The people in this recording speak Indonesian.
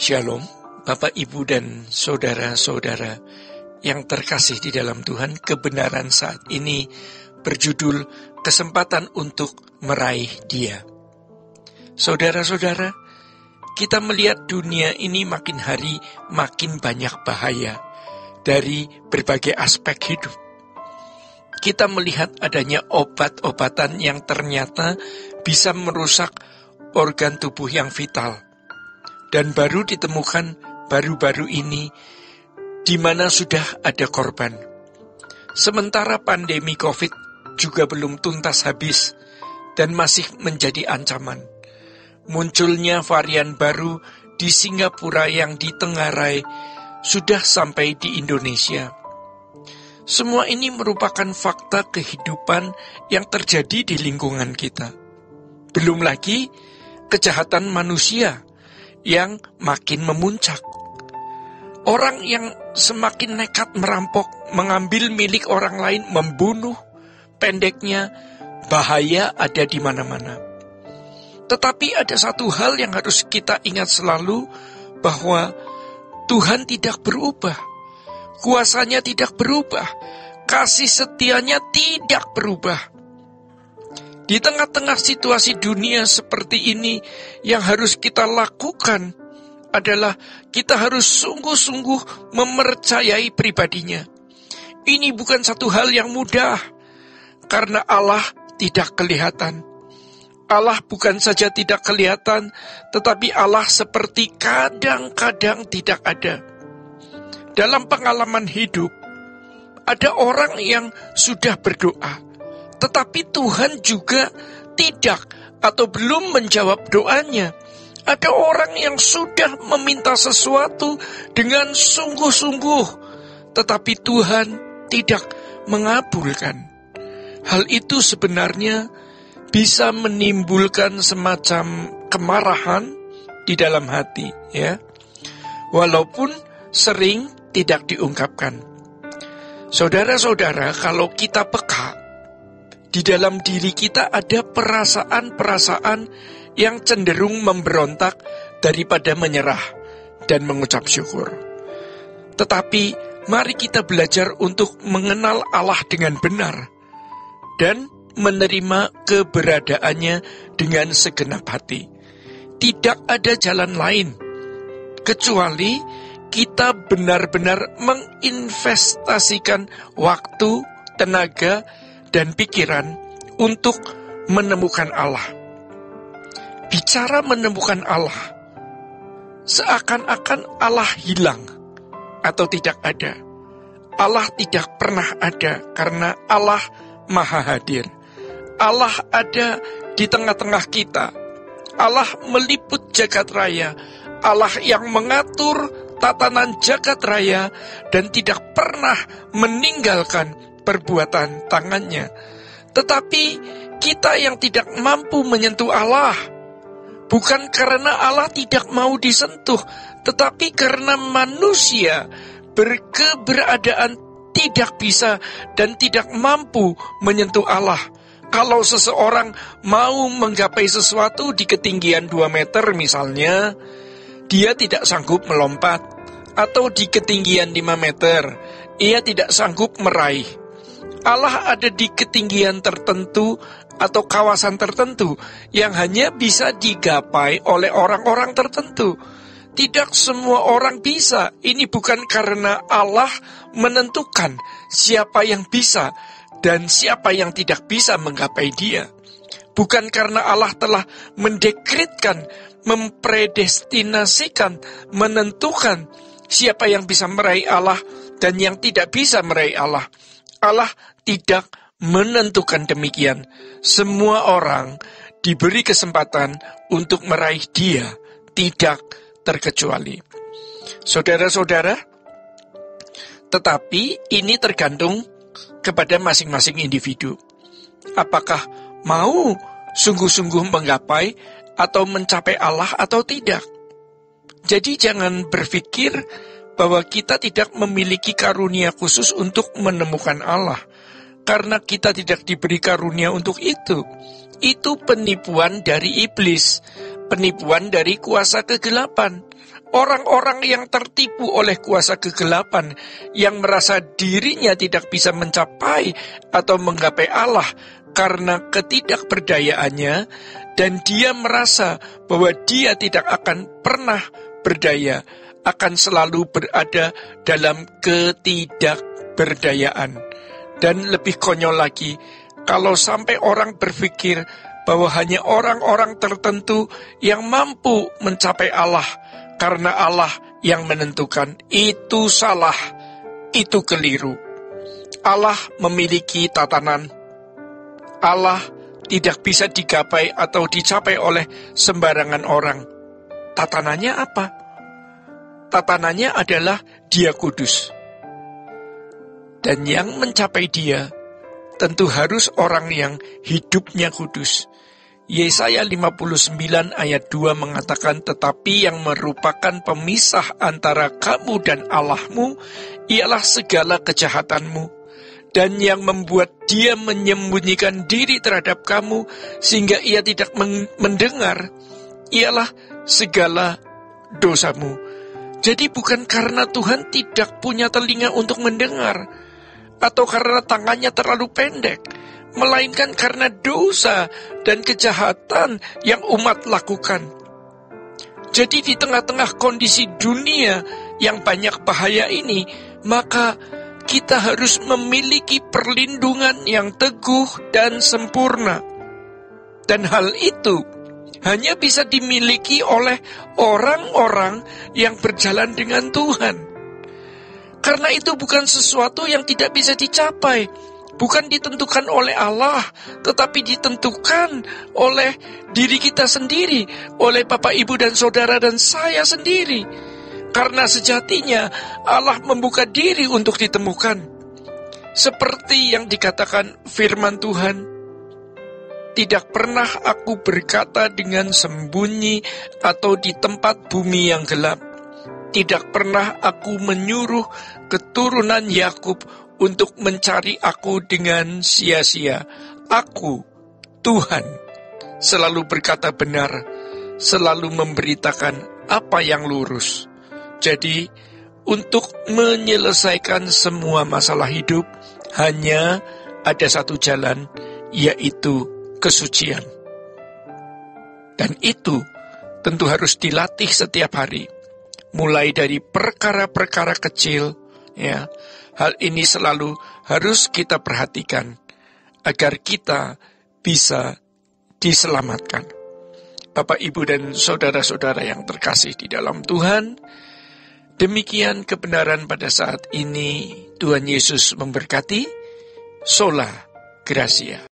Shalom, Bapak, Ibu, dan saudara-saudara yang terkasih di dalam Tuhan. Kebenaran saat ini berjudul Kesempatan untuk Meraih Dia. Saudara-saudara, kita melihat dunia ini makin hari makin banyak bahaya dari berbagai aspek hidup. Kita melihat adanya obat-obatan yang ternyata bisa merusak organ tubuh yang vital. Dan baru ditemukan baru-baru ini di mana sudah ada korban. Sementara pandemi COVID juga belum tuntas habis dan masih menjadi ancaman. Munculnya varian baru di Singapura yang ditengarai sudah sampai di Indonesia. Semua ini merupakan fakta kehidupan yang terjadi di lingkungan kita. Belum lagi kejahatan manusia yang makin memuncak. Orang yang semakin nekat merampok, mengambil milik orang lain, membunuh, pendeknya bahaya ada di mana-mana. Tetapi ada satu hal yang harus kita ingat selalu, bahwa Tuhan tidak berubah. Kuasanya tidak berubah. Kasih setianya tidak berubah. Di tengah-tengah situasi dunia seperti ini, yang harus kita lakukan adalah kita harus sungguh-sungguh mempercayai pribadinya. Ini bukan satu hal yang mudah, karena Allah tidak kelihatan. Allah bukan saja tidak kelihatan, tetapi Allah seperti kadang-kadang tidak ada. Dalam pengalaman hidup, ada orang yang sudah berdoa, tetapi Tuhan juga tidak atau belum menjawab doanya. Ada orang yang sudah meminta sesuatu dengan sungguh-sungguh, tetapi Tuhan tidak mengabulkan. Hal itu sebenarnya bisa menimbulkan semacam kemarahan di dalam hati, ya. Walaupun sering tidak diungkapkan. Saudara-saudara, kalau kita peka, di dalam diri kita ada perasaan-perasaan yang cenderung memberontak daripada menyerah dan mengucap syukur. Tetapi mari kita belajar untuk mengenal Allah dengan benar dan menerima keberadaannya dengan segenap hati. Tidak ada jalan lain kecuali kita benar-benar menginvestasikan waktu, tenaga, dan pikiran untuk menemukan Allah. Bicara menemukan Allah, seakan-akan Allah hilang atau tidak ada. Allah tidak pernah ada karena Allah Maha Hadir. Allah ada di tengah-tengah kita. Allah meliput jagat raya. Allah yang mengatur tatanan jagat raya dan tidak pernah meninggalkan perbuatan tangannya. Tetapi kita yang tidak mampu menyentuh Allah, bukan karena Allah tidak mau disentuh, tetapi karena manusia berkeberadaan tidak bisa dan tidak mampu menyentuh Allah. Kalau seseorang mau menggapai sesuatu di ketinggian 2 meter misalnya, dia tidak sanggup melompat. Atau di ketinggian 5 meter, ia tidak sanggup meraih. Allah ada di ketinggian tertentu atau kawasan tertentu yang hanya bisa digapai oleh orang-orang tertentu. Tidak semua orang bisa. Ini bukan karena Allah menentukan siapa yang bisa dan siapa yang tidak bisa menggapai Dia. Bukan karena Allah telah mendekretkan, mempredestinasikan, menentukan siapa yang bisa meraih Allah dan yang tidak bisa meraih Allah. Allah tidak menentukan demikian. Semua orang diberi kesempatan untuk meraih Dia, tidak terkecuali. Saudara-saudara, tetapi ini tergantung kepada masing-masing individu. Apakah mau sungguh-sungguh menggapai atau mencapai Allah atau tidak? Jadi jangan berpikir bahwa kita tidak memiliki karunia khusus untuk menemukan Allah, karena kita tidak diberi karunia untuk itu. Itu penipuan dari iblis, penipuan dari kuasa kegelapan. Orang-orang yang tertipu oleh kuasa kegelapan, yang merasa dirinya tidak bisa mencapai atau menggapai Allah karena ketidakberdayaannya, dan dia merasa bahwa dia tidak akan pernah berdaya, akan selalu berada dalam ketidakberdayaan. Dan lebih konyol lagi, kalau sampai orang berpikir bahwa hanya orang-orang tertentu yang mampu mencapai Allah, karena Allah yang menentukan. Itu salah, itu keliru. Allah memiliki tatanan. Allah tidak bisa digapai atau dicapai oleh sembarangan orang. Tatanannya apa? Tatanannya adalah Dia kudus. Dan yang mencapai Dia tentu harus orang yang hidupnya kudus. Yesaya 59 ayat 2 mengatakan, tetapi yang merupakan pemisah antara kamu dan Allahmu ialah segala kejahatanmu, dan yang membuat dia menyembunyikan diri terhadap kamu sehingga ia tidak mendengar ialah segala dosamu. Jadi bukan karena Tuhan tidak punya telinga untuk mendengar, atau karena tangannya terlalu pendek, melainkan karena dosa dan kejahatan yang umat lakukan. Jadi di tengah-tengah kondisi dunia yang banyak bahaya ini, maka kita harus memiliki perlindungan yang teguh dan sempurna. Dan hal itu hanya bisa dimiliki oleh orang-orang yang berjalan dengan Tuhan. Karena itu bukan sesuatu yang tidak bisa dicapai, bukan ditentukan oleh Allah, tetapi ditentukan oleh diri kita sendiri, oleh Bapak, Ibu, dan Saudara, dan saya sendiri. Karena sejatinya Allah membuka diri untuk ditemukan. Seperti yang dikatakan firman Tuhan, tidak pernah aku berkata dengan sembunyi atau di tempat bumi yang gelap. Tidak pernah aku menyuruh keturunan Yakub untuk mencari aku dengan sia-sia. Aku, Tuhan, selalu berkata benar, selalu memberitakan apa yang lurus. Jadi, untuk menyelesaikan semua masalah hidup, hanya ada satu jalan, yaitu kesucian. Dan itu tentu harus dilatih setiap hari. Mulai dari perkara-perkara kecil, ya. Hal ini selalu harus kita perhatikan agar kita bisa diselamatkan. Bapak, Ibu, dan saudara-saudara yang terkasih di dalam Tuhan, demikian kebenaran pada saat ini. Tuhan Yesus memberkati. Sola Gracia.